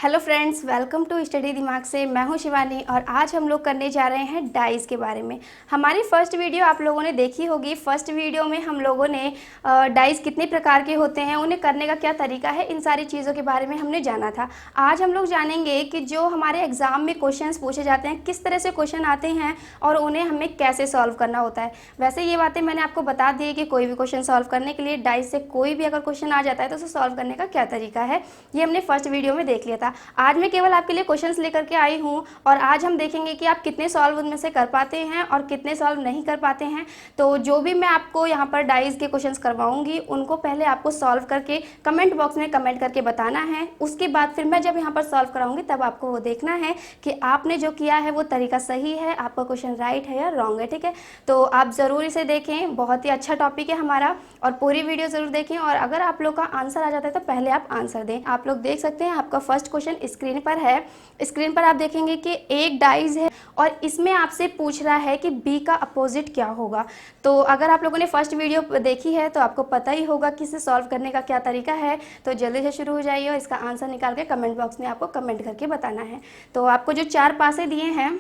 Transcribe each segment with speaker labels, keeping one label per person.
Speaker 1: Hello friends, welcome to study दिमाग से। मैं हूं शिवानी और आज हम लोग करने जा रहे हैं डाइस के बारे में। हमारी फर्स्ट वीडियो आप लोगों ने देखी होगी। फर्स्ट वीडियो में हम लोगों ने डाइस कितने प्रकार के होते हैं, उन्हें करने का क्या तरीका है, इन सारी चीज़ों के बारे में हमने जाना था। आज हम लोग जानेंगे कि जो हमारे एग्ज़ाम में क्वेश्चन पूछे जाते हैं, किस तरह से क्वेश्चन आते हैं और उन्हें हमें कैसे सॉल्व करना होता है। वैसे ये बातें मैंने आपको बता दी कि कोई भी क्वेश्चन सॉल्व करने के लिए डाइस से कोई भी अगर क्वेश्चन आ जाता है तो उसे सॉल्व करने का क्या तरीका है, ये हमने फर्स्ट वीडियो में देख लिया था। आज मैं केवल आपके लिए क्वेश्चंस लेकर के आई हूँ और आज हम देखेंगे कि आप कितने सॉल्व उनमें से कर पाते हैं और कितने सॉल्व नहीं कर पाते हैं। तो जो भी मैं आपको यहाँ पर डाइस के क्वेश्चंस करवाऊंगी उनको पहले आपको सॉल्व करके कमेंट बॉक्स में कमेंट करके बताना है। उसके बाद फिर मैं जब यहाँ पर सॉल्व कराऊंगी तब आपको वो देखना है कि आपने जो किया है वो तरीका सही है, आपका क्वेश्चन राइट है या रॉन्ग है। ठीक है, तो आप ज़रूर इसे देखें, बहुत ही अच्छा टॉपिक है हमारा और पूरी वीडियो ज़रूर देखें। और अगर आप लोग का आंसर आ जाता है तो पहले आप आंसर दें। आप लोग देख सकते हैं आपका फर्स्ट क्वेश्चन स्क्रीन पर है। स्क्रीन पर आप देखेंगे कि एक डाइस है और इसमें आपसे पूछ रहा है कि बी का अपोजिट क्या होगा। तो अगर आप लोगों ने फर्स्ट वीडियो देखी है तो आपको पता ही होगा कि इसे सॉल्व करने का क्या तरीका है। तो जल्दी से शुरू हो जाइए और इसका आंसर निकाल के कमेंट बॉक्स में आपको कमेंट करके बताना है। तो आपको जो 4 पासे दिए हैं,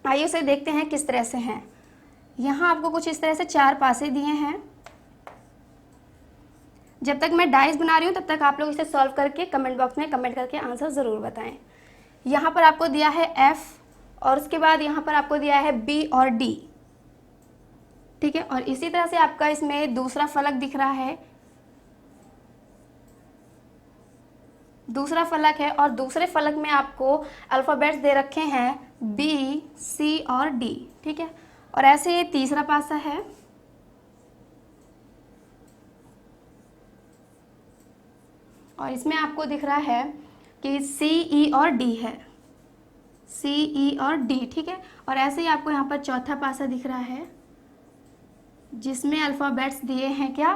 Speaker 1: आइए उसे देखते हैं किस तरह से हैं। यहाँ आपको कुछ इस तरह से 4 पासे दिए हैं। जब तक मैं डाइस बना रही हूँ तब तक आप लोग इसे सॉल्व करके कमेंट बॉक्स में कमेंट करके आंसर ज़रूर बताएं। यहाँ पर आपको दिया है F और उसके बाद यहाँ पर आपको दिया है B और D। ठीक है, और इसी तरह से आपका इसमें दूसरा फलक दिख रहा है, दूसरा फलक है और दूसरे फलक में आपको अल्फ़ाबेट्स दे रखे हैं B, C और D। ठीक है, और ऐसे ये तीसरा पासा है और इसमें आपको दिख रहा है कि C, E और D है, C, E और D। ठीक है, और ऐसे ही आपको यहाँ पर चौथा पासा दिख रहा है जिसमें अल्फ़ाबेट्स दिए हैं, क्या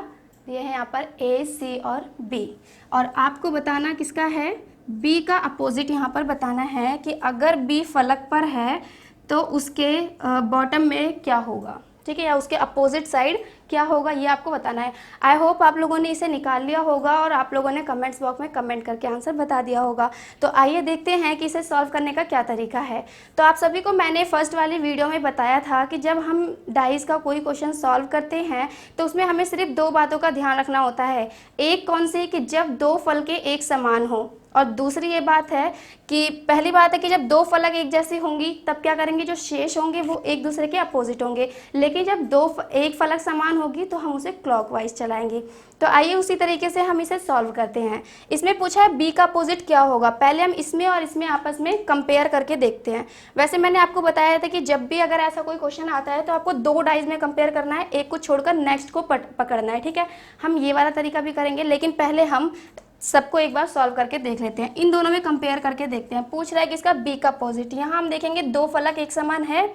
Speaker 1: दिए हैं यहाँ पर A, C और B। और आपको बताना किसका है, B का अपोजिट यहाँ पर बताना है कि अगर B फलक पर है तो उसके बॉटम में क्या होगा। ठीक है, या उसके अपोजिट साइड क्या होगा, ये आपको बताना है। आई होप आप लोगों ने इसे निकाल लिया होगा और आप लोगों ने कमेंट्स बॉक्स में कमेंट करके आंसर बता दिया होगा। तो आइए देखते हैं कि इसे सॉल्व करने का क्या तरीका है। तो आप सभी को मैंने फर्स्ट वाली वीडियो में बताया था कि जब हम डाइस का कोई क्वेश्चन सॉल्व करते हैं तो उसमें हमें सिर्फ 2 बातों का ध्यान रखना होता है। एक कौन सी, कि जब 2 फल के एक समान हो, और दूसरी ये बात है कि पहली बात है कि जब 2 फलक एक जैसी होंगी तब क्या करेंगे, जो शेष होंगे वो एक दूसरे के अपोजिट होंगे। लेकिन जब एक फलक समान होगी तो हम उसे क्लॉकवाइज चलाएंगे। तो आइए उसी तरीके से हम इसे सॉल्व करते हैं। इसमें पूछा है बी का अपोजिट क्या होगा। पहले हम इसमें और इसमें आपस में कंपेयर करके देखते हैं। वैसे मैंने आपको बताया था कि जब भी अगर ऐसा कोई क्वेश्चन आता है तो आपको 2 डाइस में कंपेयर करना है, एक को छोड़कर नेक्स्ट को पकड़ना है। ठीक है, हम ये वाला तरीका भी करेंगे, लेकिन पहले हम सबको एक बार सॉल्व करके देख लेते हैं। इन दोनों में कंपेयर करके देखते हैं। पूछ रहा है कि इसका बी का अपोजिट। यहाँ हम देखेंगे 2 फलक एक समान है,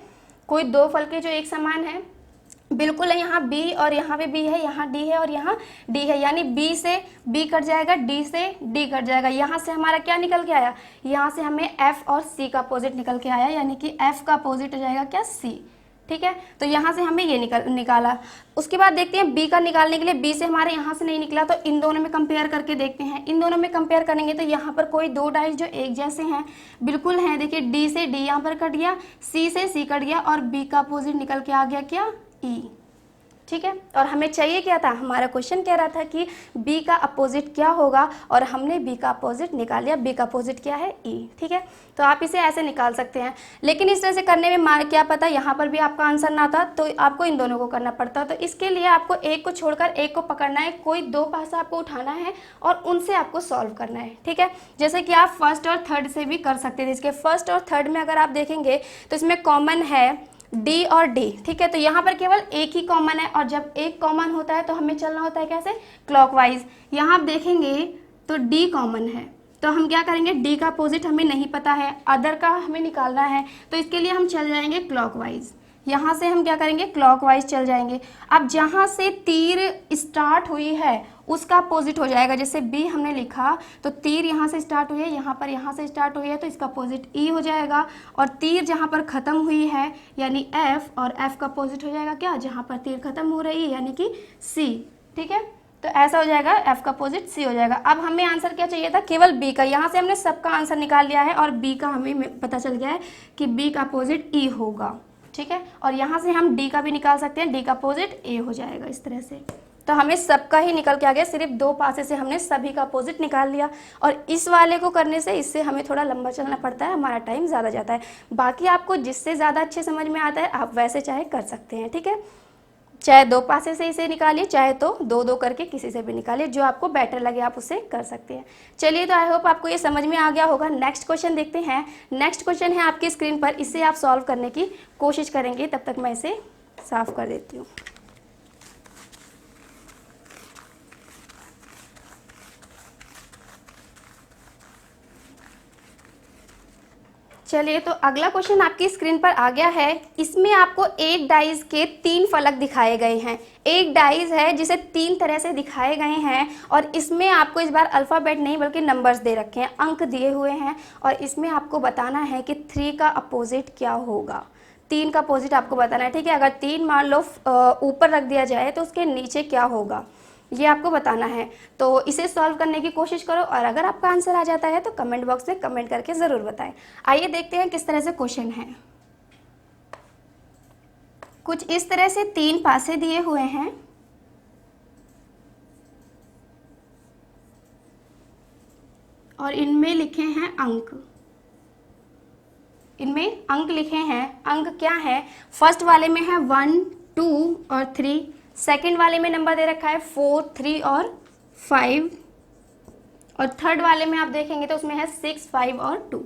Speaker 1: कोई 2 फलके जो एक समान है, बिल्कुल है। यहाँ B और यहाँ पे B है, यहाँ D है और यहाँ D है, यानी B से B कट जाएगा, D से D कट जाएगा। यहाँ से हमारा क्या निकल के आया, यहाँ से हमें F और C का अपोजिट निकल के आया, यानी कि F का अपोजिट हो जाएगा क्या, C। ठीक है, तो यहाँ से हमें ये निकाला। उसके बाद देखते हैं B का निकालने के लिए, B से हमारे यहाँ से नहीं निकला तो इन दोनों में कंपेयर करके देखते हैं। इन दोनों में कंपेयर करेंगे तो यहाँ पर कोई 2 डाइस जो एक जैसे हैं बिल्कुल हैं। देखिए D से D यहाँ पर कट गया, C से C कट गया और B का अपोजिट निकल के आ गया क्या, E। ठीक है, और हमें चाहिए क्या था, हमारा क्वेश्चन कह रहा था कि B का अपोजिट क्या होगा और हमने B का अपोजिट निकाल लिया। B का अपोजिट क्या है, E। ठीक है, तो आप इसे ऐसे निकाल सकते हैं। लेकिन इस तरह से करने में क्या पता यहाँ पर भी आपका आंसर ना था तो आपको इन दोनों को करना पड़ता। तो इसके लिए आपको एक को छोड़कर एक को पकड़ना है, कोई 2 पासा आपको उठाना है और उनसे आपको सॉल्व करना है। ठीक है, जैसे कि आप फर्स्ट और थर्ड से भी कर सकते थे। इसके फर्स्ट और थर्ड में अगर आप देखेंगे तो इसमें कॉमन है D और D। ठीक है, तो यहाँ पर केवल एक ही कॉमन है और जब एक कॉमन होता है तो हमें चलना होता है कैसे, क्लॉकवाइज। यहाँ आप देखेंगे तो D कॉमन है तो हम क्या करेंगे, D का अपोजिट हमें नहीं पता है, अदर का हमें निकालना है, तो इसके लिए हम चल जाएंगे क्लॉकवाइज। यहाँ से हम क्या करेंगे, क्लॉकवाइज चल जाएंगे। अब जहाँ से तीर स्टार्ट हुई है उसका अपोजिट हो जाएगा। जैसे B हमने लिखा तो तीर यहाँ से स्टार्ट हुई है, यहाँ से स्टार्ट हुई है तो इसका अपोजिट E हो जाएगा। और तीर जहाँ पर ख़त्म हुई है यानी F, और F का अपोजिट हो जाएगा क्या, जहाँ पर तीर ख़त्म हो रही है यानी कि C। ठीक है, तो ऐसा हो जाएगा, F का अपोजिट C हो जाएगा। अब हमें आंसर क्या चाहिए था, केवल B का। यहाँ से हमने सबका आंसर निकाल लिया है और B का हमें पता चल गया है कि B का अपोजिट E होगा, ठीक है। और यहाँ से हम D का भी निकाल सकते हैं, D का अपोजिट A हो जाएगा इस तरह से। तो हमें सबका ही निकल के आ गया, सिर्फ 2 पासे से हमने सभी का अपोजिट निकाल लिया। और इस वाले को करने से इससे हमें थोड़ा लंबा चलना पड़ता है, हमारा टाइम ज़्यादा जाता है। बाकी आपको जिससे ज़्यादा अच्छे समझ में आता है आप वैसे चाहे कर सकते हैं, ठीक है। चाहे 2 पासे से इसे निकालिए, चाहे तो 2-2 करके किसी से भी निकालिए, जो आपको बेटर लगे आप उसे कर सकते हैं। चलिए, तो आई होप आपको ये समझ में आ गया होगा। नेक्स्ट क्वेश्चन देखते हैं। नेक्स्ट क्वेश्चन है आपकी स्क्रीन पर, इसे आप सॉल्व करने की कोशिश करेंगे। तब तक मैं इसे साफ कर देती हूँ। चलिए, तो अगला क्वेश्चन आपकी स्क्रीन पर आ गया है। इसमें आपको एक डाइस के 3 फलक दिखाए गए हैं। एक डाइस है जिसे 3 तरह से दिखाए गए हैं और इसमें आपको इस बार अल्फ़ाबेट नहीं बल्कि नंबर्स दे रखे हैं, अंक दिए हुए हैं। और इसमें आपको बताना है कि 3 का अपोजिट क्या होगा। 3 का अपोजिट आपको बताना है, ठीक है। अगर 3 मान लो ऊपर रख दिया जाए तो उसके नीचे क्या होगा, ये आपको बताना है। तो इसे सॉल्व करने की कोशिश करो और अगर आपका आंसर आ जाता है तो कमेंट बॉक्स में कमेंट करके ज़रूर बताएं। आइए देखते हैं किस तरह से क्वेश्चन है। कुछ इस तरह से 3 पासे दिए हुए हैं और इनमें लिखे हैं अंक। इनमें अंक लिखे हैं। अंक क्या है, फर्स्ट वाले में है 1, 2 और 3। सेकंड वाले में नंबर दे रखा है 4, 3 और 5। और थर्ड वाले में आप देखेंगे तो उसमें है 6, 5 और 2।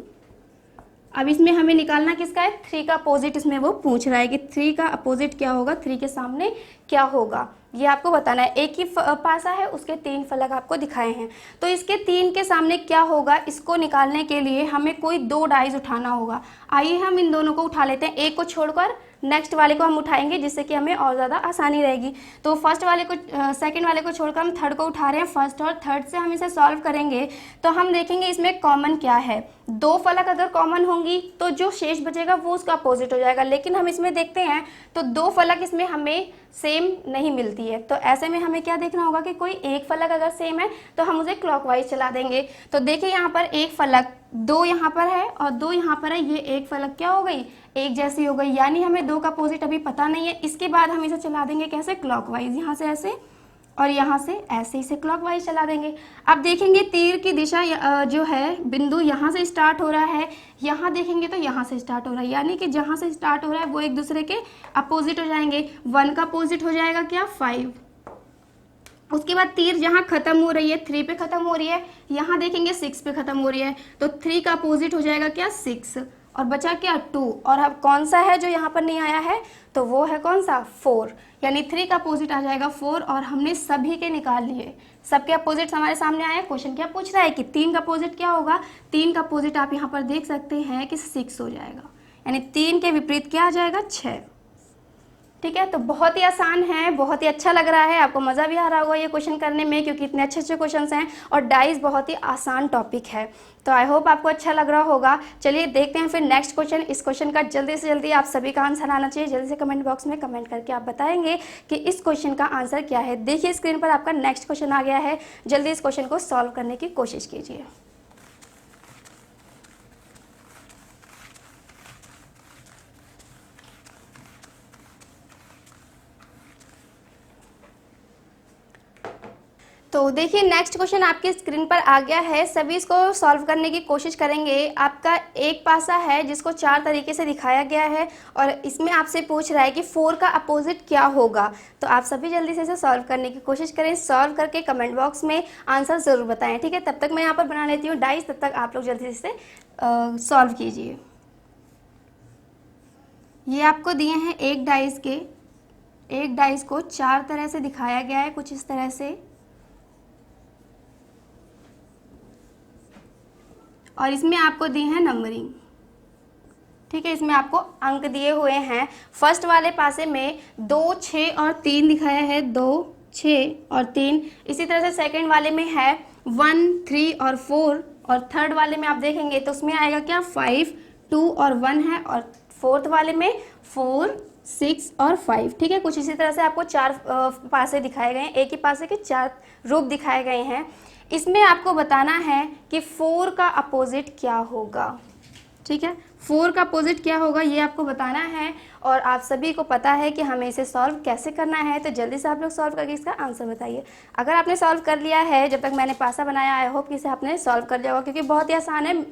Speaker 1: अब इसमें हमें निकालना किसका है, 3 का अपोजिट। इसमें वो पूछ रहा है कि 3 का अपोजिट क्या होगा, 3 के सामने क्या होगा, ये आपको बताना है। एक ही पासा है, उसके 3 फलक आपको दिखाए हैं, तो इसके 3 के सामने क्या होगा, इसको निकालने के लिए हमें कोई 2 डाइस उठाना होगा। आइए हम इन दोनों को उठा लेते हैं, एक को छोड़कर नेक्स्ट वाले को हम उठाएंगे, जिससे कि हमें और ज़्यादा आसानी रहेगी। तो फर्स्ट वाले को सेकंड वाले को छोड़कर हम थर्ड को उठा रहे हैं। फर्स्ट और थर्ड से हम इसे सॉल्व करेंगे तो हम देखेंगे इसमें कॉमन क्या है। 2 फलक अगर कॉमन होंगी तो जो शेष बचेगा वो उसका अपोजिट हो जाएगा। लेकिन हम इसमें देखते हैं तो 2 फलक इसमें हमें सेम नहीं मिलती है, तो ऐसे में हमें क्या देखना होगा कि कोई एक फलक अगर सेम है तो हम उसे क्लॉकवाइज चला देंगे। तो देखिए यहाँ पर एक फलक 2 यहाँ पर है और 2 यहाँ पर है, ये एक फलक क्या हो गई, एक जैसी हो गई। यानी हमें 2 का अपोजिट अभी पता नहीं है। इसके बाद हम इसे चला देंगे कैसे, क्लॉकवाइज, यहाँ से ऐसे और यहाँ से ऐसे इसे क्लॉकवाइज चला देंगे। अब देखेंगे तीर की दिशा जो है, बिंदु यहाँ से स्टार्ट हो रहा है, यहाँ देखेंगे तो यहाँ से स्टार्ट हो रहा है, यानी कि जहाँ से स्टार्ट हो रहा है वो एक दूसरे के अपोजिट हो जाएंगे। 1 का अपोजिट हो जाएगा क्या, 5। उसके बाद तीर जहाँ खत्म हो रही है 3 पे खत्म हो रही है, यहाँ देखेंगे 6 पे खत्म हो रही है, तो 3 का अपोजिट हो जाएगा क्या, 6। और बचा क्या, 2। और अब कौन सा है जो यहाँ पर नहीं आया है, तो वो है कौन सा, 4। यानी 3 का अपोजिट आ जाएगा 4। और हमने सभी के निकाल लिए, सबके अपोजिट हमारे सामने आया। क्वेश्चन क्या पूछ रहा है कि 3 का अपोजिट क्या होगा। 3 का अपोजिट आप यहाँ पर देख सकते हैं कि 6 हो जाएगा, यानी 3 के विपरीत क्या आ जाएगा, 6। ठीक है, तो बहुत ही आसान है, बहुत ही अच्छा लग रहा है, आपको मज़ा भी आ रहा होगा ये क्वेश्चन करने में, क्योंकि इतने अच्छे अच्छे क्वेश्चंस हैं और डाइस बहुत ही आसान टॉपिक है। तो आई होप आपको अच्छा लग रहा होगा। चलिए देखते हैं फिर नेक्स्ट क्वेश्चन। इस क्वेश्चन का जल्दी से जल्दी आप सभी का आंसर आना चाहिए। जल्दी से कमेंट बॉक्स में कमेंट करके आप बताएंगे कि इस क्वेश्चन का आंसर क्या है। देखिए स्क्रीन पर आपका नेक्स्ट क्वेश्चन आ गया है, जल्दी इस क्वेश्चन को सॉल्व करने की कोशिश कीजिए। तो देखिए नेक्स्ट क्वेश्चन आपकी स्क्रीन पर आ गया है, सभी इसको सॉल्व करने की कोशिश करेंगे। आपका एक पासा है जिसको 4 तरीके से दिखाया गया है और इसमें आपसे पूछ रहा है कि 4 का अपोजिट क्या होगा। तो आप सभी जल्दी से इसे सॉल्व करने की कोशिश करें। सॉल्व करके कमेंट बॉक्स में आंसर ज़रूर बताएं, ठीक है। तब तक मैं यहाँ पर बना लेती हूँ डाइस, तब तक आप लोग जल्दी से सॉल्व कीजिए। ये आपको दिए हैं एक डाइस को 4 तरह से दिखाया गया है, कुछ इस तरह से, और इसमें आपको दी है नंबरिंग, ठीक है। इसमें आपको अंक दिए हुए हैं। फर्स्ट वाले पासे में 2, 6 और 3 दिखाया है, 2, 6 और 3। इसी तरह से सेकंड वाले में है 1, 3 और 4। और थर्ड वाले में आप देखेंगे तो उसमें आएगा क्या, 5, 2 और 1 है। और फोर्थ वाले में 4, 6 और 5, ठीक है। कुछ इसी तरह से आपको 4 पासे दिखाए गए हैं, एक ही पासे के 4 रूप दिखाए गए हैं। इसमें आपको बताना है कि 4 का अपोजिट क्या होगा, ठीक है। 4 का अपोजिट क्या होगा ये आपको बताना है, और आप सभी को पता है कि हमें इसे सॉल्व कैसे करना है। तो जल्दी से आप लोग सॉल्व करके इसका आंसर बताइए। अगर आपने सॉल्व कर लिया है, जब तक मैंने पासा बनाया, आई होप कि इसे आपने सॉल्व कर लिया होगा, क्योंकि बहुत ही आसान है,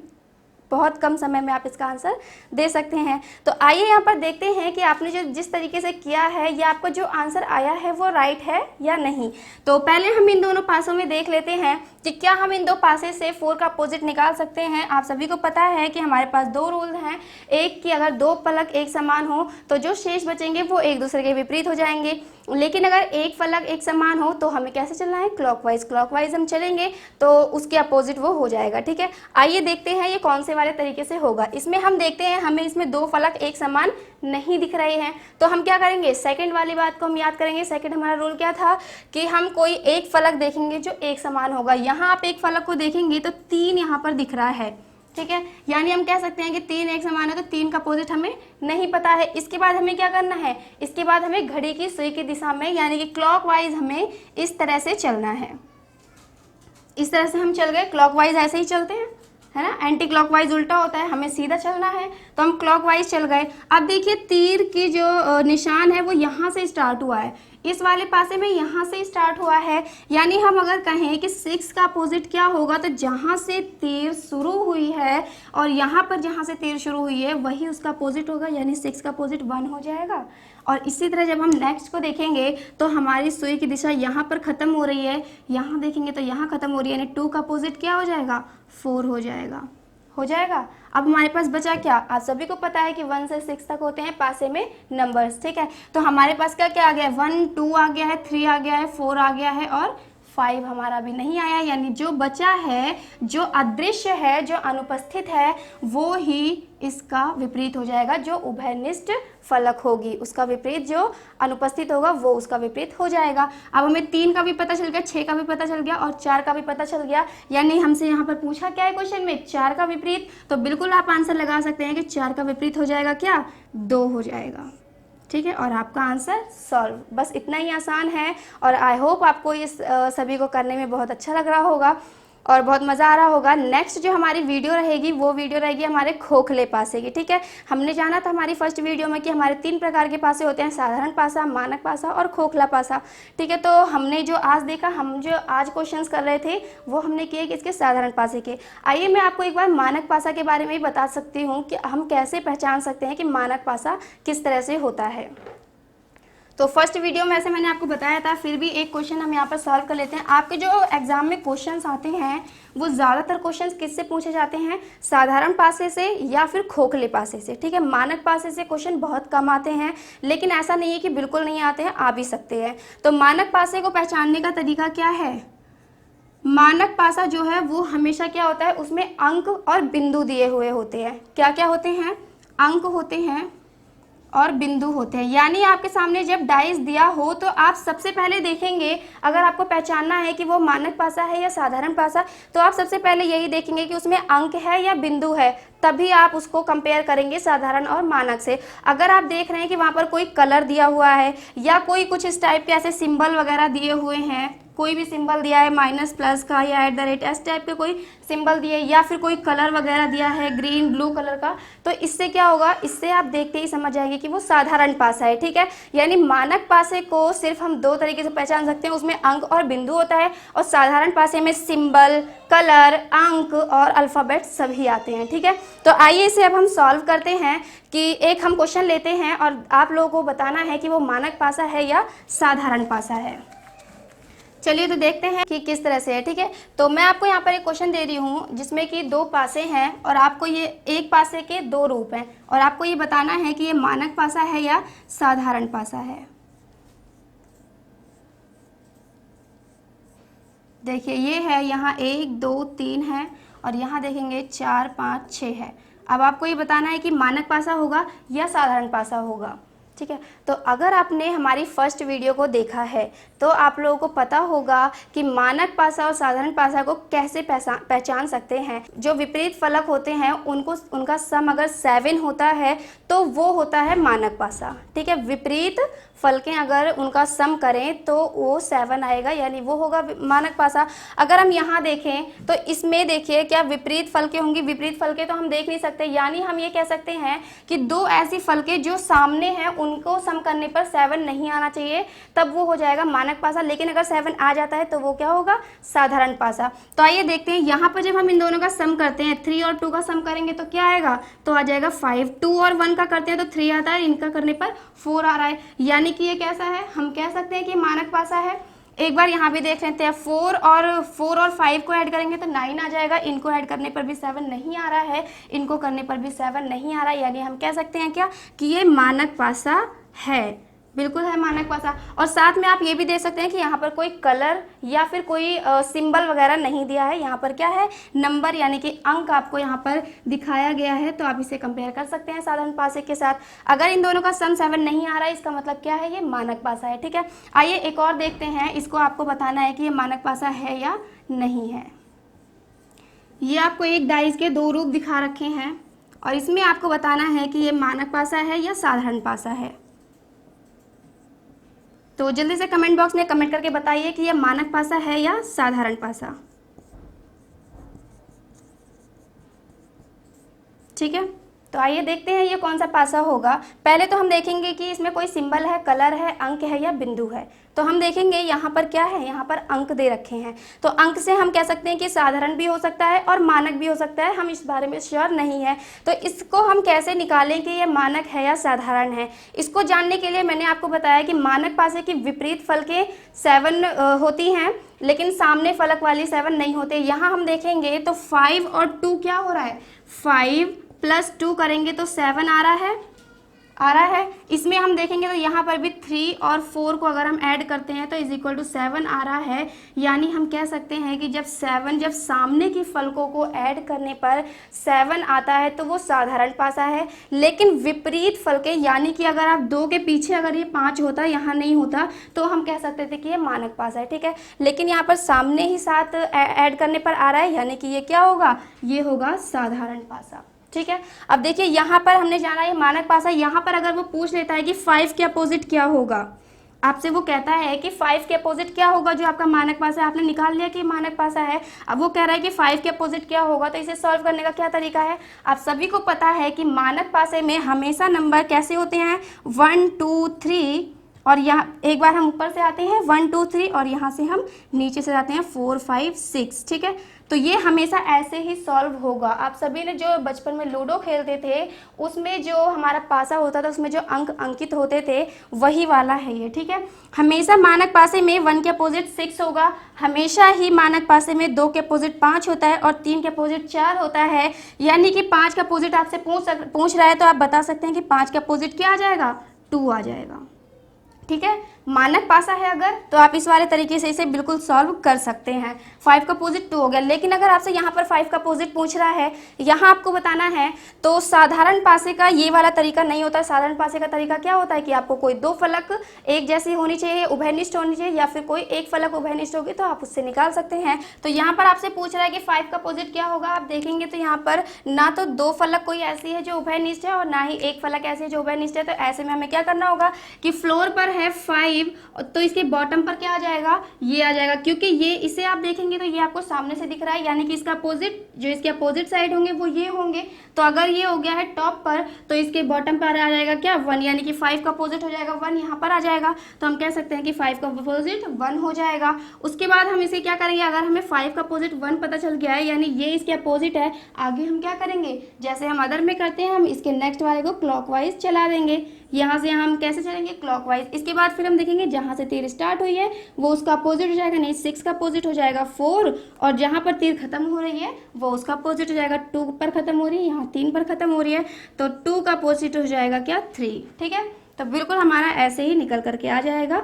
Speaker 1: बहुत कम समय में आप इसका आंसर दे सकते हैं। तो आइए यहाँ पर देखते हैं कि आपने जो जिस तरीके से किया है, या आपको जो आंसर आया है वो राइट है या नहीं। तो पहले हम इन दोनों पासों में देख लेते हैं कि क्या हम इन दो पासे से 4 का अपोजिट निकाल सकते हैं। आप सभी को पता है कि हमारे पास 2 रूल हैं। एक कि अगर 2 फलक एक समान हो तो जो शेष बचेंगे वो एक दूसरे के विपरीत हो जाएंगे, लेकिन अगर एक फलक एक समान हो तो हमें कैसे चलना है, क्लॉकवाइज हम चलेंगे तो उसके अपोजिट वो हो जाएगा, ठीक है। आइए देखते हैं ये कौन से वाले तरीके से होगा। इसमें हम देखते हैं हमें इसमें 2 फलक एक समान नहीं दिख रहे हैं, तो हम क्या करेंगे, सेकंड वाली बात को हम याद करेंगे। सेकंड हमारा रूल क्या था कि हम कोई एक फलक देखेंगे जो एक समान होगा। यहाँ आप एक फलक को देखेंगे तो 3 यहाँ पर दिख रहा है, ठीक है, यानी हम कह सकते हैं कि 3 एक समान है, तो 3 का अपोजिट हमें नहीं पता है। इसके बाद हमें क्या करना है, इसके बाद हमें घड़ी की सुई की दिशा में यानी कि क्लॉकवाइज हमें इस तरह से चलना है। इस तरह से हम चल गए, क्लॉकवाइज ऐसे ही चलते हैं, है ना, एंटी क्लॉकवाइज उल्टा होता है, हमें सीधा चलना है, तो हम क्लॉकवाइज चल गए। अब देखिए तीर की जो निशान है वो यहाँ से स्टार्ट हुआ है, इस वाले पासे में यहाँ से स्टार्ट हुआ है, यानी हम अगर कहें कि 6 का अपोजिट क्या होगा, तो जहाँ से तीर शुरू हुई है और यहाँ पर जहाँ से तीर शुरू हुई है वही उसका अपोजिट होगा, यानी 6 का अपोजिट 1 हो जाएगा। और इसी तरह जब हम नेक्स्ट को देखेंगे तो हमारी सुई की दिशा यहाँ पर ख़त्म हो रही है, यहाँ देखेंगे तो यहाँ ख़त्म हो रही है, यानी 2 का अपोजिट क्या हो जाएगा, 4 हो जाएगा। अब हमारे पास बचा क्या, आप सभी को पता है कि 1 से 6 तक होते हैं पासे में नंबर्स, ठीक है। तो हमारे पास क्या क्या आ गया है, 1 2 आ गया है, 3 आ गया है, 4 आ गया है और 5 हमारा अभी नहीं आया, यानी जो बचा है, जो अदृश्य है, जो अनुपस्थित है, वो ही इसका विपरीत हो जाएगा। जो उभयनिष्ठ फलक होगी उसका विपरीत, जो अनुपस्थित होगा वो उसका विपरीत हो जाएगा। अब हमें 3 का भी पता चल गया, 6 का भी पता चल गया और 4 का भी पता चल गया, यानी हमसे यहाँ पर पूछा क्या है क्वेश्चन में, 4 का विपरीत। तो बिल्कुल आप आंसर लगा सकते हैं कि 4 का विपरीत हो जाएगा क्या, 2 हो जाएगा, ठीक है। और आपका आंसर सॉल्व, बस इतना ही आसान है। और आई होप आपको इस सभी को करने में बहुत अच्छा लग रहा होगा और बहुत मज़ा आ रहा होगा। नेक्स्ट जो हमारी वीडियो रहेगी वो वीडियो रहेगी हमारे खोखले पासे की, ठीक है। हमने जाना था हमारी फर्स्ट वीडियो में कि हमारे 3 प्रकार के पासे होते हैं, साधारण पासा, मानक पासा और खोखला पासा, ठीक है। तो हमने जो आज देखा, हम जो आज क्वेश्चंस कर रहे थे वो हमने किए किसके, साधारण पासे के। आइए मैं आपको एक बार मानक पासा के बारे में भी बता सकती हूँ कि हम कैसे पहचान सकते हैं कि मानक पासा किस तरह से होता है। तो फर्स्ट वीडियो में ऐसे मैंने आपको बताया था, फिर भी एक क्वेश्चन हम यहाँ पर सॉल्व कर लेते हैं। आपके जो एग्जाम में क्वेश्चंस आते हैं वो ज़्यादातर क्वेश्चंस किससे पूछे जाते हैं, साधारण पासे से या फिर खोखले पासे से, ठीक है। मानक पासे से क्वेश्चन बहुत कम आते हैं, लेकिन ऐसा नहीं है कि बिल्कुल नहीं आते हैं, आ भी सकते हैं। तो मानक पासे को पहचानने का तरीका क्या है, मानक पासा जो है वो हमेशा क्या होता है, उसमें अंक और बिंदु दिए हुए होते हैं। क्या क्या होते हैं, अंक होते हैं और बिंदु होते हैं। यानी आपके सामने जब डाइस दिया हो तो आप सबसे पहले देखेंगे, अगर आपको पहचानना है कि वो मानक पासा है या साधारण पासा, तो आप सबसे पहले यही देखेंगे कि उसमें अंक है या बिंदु है, तभी आप उसको कंपेयर करेंगे साधारण और मानक से। अगर आप देख रहे हैं कि वहाँ पर कोई कलर दिया हुआ है या कोई कुछ इस टाइप के ऐसे सिंबल वगैरह दिए हुए हैं, कोई भी सिंबल दिया है माइनस प्लस का या @ इस टाइप के कोई सिंबल दिए, या फिर कोई कलर वगैरह दिया है ग्रीन ब्लू कलर का, तो इससे क्या होगा, इससे आप देखते ही समझ जाएंगे कि वो साधारण पासा है, ठीक है। यानी मानक पासे को सिर्फ हम 2 तरीके से पहचान सकते हैं, उसमें अंक और बिंदु होता है, और साधारण पासे में सिंबल, कलर, अंक और अल्फ़ाबेट सभी आते हैं, ठीक है। तो आइए इसे अब हम सॉल्व करते हैं कि एक हम क्वेश्चन लेते हैं और आप लोगों को बताना है कि वो मानक पासा है या साधारण पासा है। चलिए तो देखते हैं कि किस तरह से है, ठीक है। तो मैं आपको यहाँ पर एक क्वेश्चन दे रही हूँ जिसमें कि 2 पासे हैं और आपको ये एक पासे के 2 रूप हैं और आपको ये बताना है कि ये मानक पासा है या साधारण पासा है। देखिए ये है, यहाँ 1 2 3 है और यहाँ देखेंगे 4 5 6 है। अब आपको ये बताना है कि मानक पासा होगा या साधारण पासा होगा, ठीक है। तो अगर आपने हमारी फर्स्ट वीडियो को देखा है तो आप लोगों को पता होगा कि मानक पासा और साधारण पासा को कैसे पहचान सकते हैं। जो विपरीत फलक होते हैं उनको उनका सम अगर 7 होता है तो वो होता है मानक पासा। ठीक है, विपरीत फलकें अगर उनका सम करें तो वो 7 आएगा, यानी वो होगा मानक पासा। अगर हम यहाँ देखें तो इसमें देखिए क्या विपरीत फलकें होंगी, विपरीत फलकें तो हम देख नहीं सकते, यानी हम ये कह सकते हैं कि दो ऐसी फलकें जो सामने हैं उनको सम करने पर 7 नहीं आना चाहिए, तब वो हो जाएगा मानक पासा। लेकिन अगर 7 आ जाता है तो वो क्या होगा, साधारण पासा। तो आइए देखते हैं यहाँ पर जब हम इन दोनों का सम करते हैं, 3 और 2 का सम करेंगे तो क्या आएगा, तो आ जाएगा 5। 2 और 1 का करते हैं तो 3 आता है, इनका करने पर 4 आ रहा है, यानी कि ये कैसा है, हम कह सकते हैं कि मानक पासा है। एक बार यहाँ भी देख लेते हैं, 4 और 5 को ऐड करेंगे तो 9 आ जाएगा, इनको ऐड करने पर भी 7 नहीं आ रहा है, इनको करने पर भी 7 नहीं आ रहा है, यानी हम कह सकते हैं क्या कि ये मानक पासा है, बिल्कुल है मानक पासा। और साथ में आप ये भी देख सकते हैं कि यहाँ पर कोई कलर या फिर कोई सिंबल वगैरह नहीं दिया है, यहाँ पर क्या है, नंबर यानी कि अंक आपको यहाँ पर दिखाया गया है, तो आप इसे कंपेयर कर सकते हैं साधारण पासे के साथ। अगर इन दोनों का सम 7 नहीं आ रहा है इसका मतलब क्या है, ये मानक पासा है। ठीक है, आइए एक और देखते हैं, इसको आपको बताना है कि ये मानक पासा है या नहीं है। ये आपको एक डाइस के 2 रूप दिखा रखे हैं और इसमें आपको बताना है कि ये मानक पासा है या साधारण पासा है। तो जल्दी से कमेंट बॉक्स में कमेंट करके बताइए कि यह मानक पासा है या साधारण पासा। ठीक है, तो आइए देखते हैं ये कौन सा पासा होगा। पहले तो हम देखेंगे कि इसमें कोई सिंबल है, कलर है, अंक है या बिंदु है। तो हम देखेंगे यहाँ पर क्या है, यहाँ पर अंक दे रखे हैं, तो अंक से हम कह सकते हैं कि साधारण भी हो सकता है और मानक भी हो सकता है, हम इस बारे में श्योर नहीं है। तो इसको हम कैसे निकालें कि ये मानक है या साधारण है, इसको जानने के लिए मैंने आपको बताया कि मानक पासे की विपरीत फलकें 7 होती हैं, लेकिन सामने फलक वाली 7 नहीं होते। यहाँ हम देखेंगे तो 5 और 2 क्या हो रहा है, 5 + 2 करेंगे तो 7 आ रहा है। इसमें हम देखेंगे तो यहाँ पर भी 3 और 4 को अगर हम ऐड करते हैं तो = 7 आ रहा है, यानी हम कह सकते हैं कि जब सामने की फलकों को ऐड करने पर 7 आता है तो वो साधारण पासा है। लेकिन विपरीत फलकें यानी कि अगर आप 2 के पीछे अगर ये 5 होता, यहाँ नहीं होता, तो हम कह सकते थे कि ये मानक पासा है। ठीक है, लेकिन यहाँ पर सामने ही 7 ऐड करने पर आ रहा है, यानी कि ये क्या होगा, ये होगा साधारण पासा। ठीक है, अब देखिए यहाँ पर हमने जाना ये मानक पासा। यहाँ पर अगर वो पूछ लेता है कि 5 के अपोजिट क्या होगा, आपसे वो कहता है कि 5 के अपोजिट क्या होगा, जो आपका मानक पासा है, आपने निकाल लिया कि मानक पासा है, अब वो कह रहा है कि 5 के अपोजिट क्या होगा, तो इसे सॉल्व करने का क्या तरीका है। आप सभी को पता है कि मानक पासे में हमेशा नंबर कैसे होते हैं, 1 2 3, और यहाँ एक बार हम ऊपर से आते हैं 1 2 3 और यहाँ से हम नीचे से जाते हैं 4 5 6। ठीक है, तो ये हमेशा ऐसे ही सॉल्व होगा। आप सभी ने जो बचपन में लूडो खेलते थे उसमें जो हमारा पासा होता था उसमें जो अंक अंकित होते थे वही वाला है ये। ठीक है, हमेशा मानक पासे में 1 के अपोजिट 6 होगा, हमेशा ही मानक पासे में 2 के अपोजिट 5 होता है और 3 के अपोजिट 4 होता है, यानी कि 5 का अपोजिट आपसे पूछ रहा है तो आप बता सकते हैं कि 5 का अपोजिट क्या आ जाएगा, 2 आ जाएगा। ठीक है, मानक पासा है अगर तो आप इस वाले तरीके से इसे बिल्कुल सॉल्व कर सकते हैं। 5 का अपोजिट 2 हो गया, लेकिन अगर आपसे यहाँ पर 5 का अपोजिट पूछ रहा है, यहाँ आपको बताना है, तो साधारण पासे का ये वाला तरीका नहीं होता। साधारण पासे का तरीका क्या होता है कि आपको कोई 2 फलक एक जैसी होनी चाहिए, उभयनिष्ठ होनी चाहिए, या फिर कोई एक फलक उभयनिष्ठ होगी तो आप उससे निकाल सकते हैं। तो यहाँ पर आपसे पूछ रहा है कि 5 का अपोजिट क्या होगा, आप देखेंगे तो यहाँ पर ना तो 2 फलक कोई ऐसी है जो उभयनिष्ठ है और ना ही एक फलक ऐसी है जो उभयनिष्ठ है। तो ऐसे में हमें क्या करना होगा कि फ्लोर पर है 5, तो इसके बॉटम पर क्या आ जाएगा, ये आ जाएगा, क्योंकि ये इसे आप देखेंगे तो ये आपको सामने से दिख रहा है, यानी कि इसका अपोजिट जो इसके अपोजिट साइड होंगे वो ये होंगे। तो अगर ये हो गया है टॉप पर तो इसके बॉटम पर आ जाएगा क्या, 1, यानी कि 5 का अपोजिट हो जाएगा 1, यहाँ पर आ जाएगा। तो हम कह सकते हैं कि 5 का अपोजिट 1 हो जाएगा। उसके बाद हम इसे क्या करेंगे, अगर हमें 5 का अपोजिट 1 पता चल गया है, यानी ये इसके अपोजिट है, आगे हम क्या करेंगे, जैसे हम अदर में करते हैं, हम इसके नेक्स्ट वाले को क्लॉकवाइज चला देंगे। यहाँ से हम कैसे चलेंगे, क्लॉकवाइज। इसके बाद फिर हम देखेंगे जहाँ से तीर स्टार्ट हुई है वो उसका अपोजिट हो जाएगा, नहीं 6 का अपोजिट हो जाएगा 4, और जहाँ पर तीर खत्म हो रही है वो उसका अपोजिट हो जाएगा, 2 पर खत्म हो रही है, यहाँ 3 पर खत्म हो रही है, तो 2 का अपोजिट हो जाएगा क्या, 3। ठीक है, तो बिल्कुल हमारा ऐसे ही निकल करके आ जाएगा।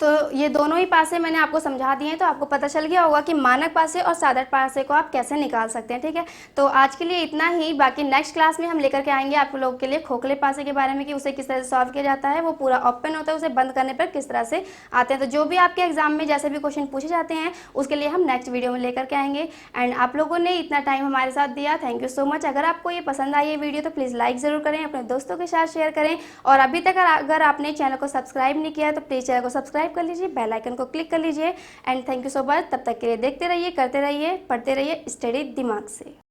Speaker 1: तो ये दोनों ही पासे मैंने आपको समझा दिए हैं, तो आपको पता चल गया होगा कि मानक पासे और साधारण पासे को आप कैसे निकाल सकते हैं। ठीक है, तो आज के लिए इतना ही। बाकी नेक्स्ट क्लास में हम लेकर के आएंगे आप लोगों के लिए खोखले पासे के बारे में कि उसे किस तरह से सॉल्व किया जाता है, वो पूरा ओपन होता है, उसे बंद करने पर किस तरह से आते हैं। तो जो भी आपके एग्जाम में जैसे भी क्वेश्चन पूछे जाते हैं उसके लिए हम नेक्स्ट वीडियो में लेकर के आएंगे। एंड आप लोगों ने इतना टाइम हमारे साथ दिया, थैंक यू सो मच। अगर आपको ये पसंद आई है वीडियो तो प्लीज़ लाइक ज़रूर करें, अपने दोस्तों के साथ शेयर करें, और अभी तक अगर आपने चैनल को सब्सक्राइब नहीं किया है तो प्लीज़ चैनल को सब्सक्राइब कर लीजिए, बेल आइकन को क्लिक कर लीजिए। And thank you so much. तब तक के लिए देखते रहिए, करते रहिए, पढ़ते रहिए स्टडी दिमाग से।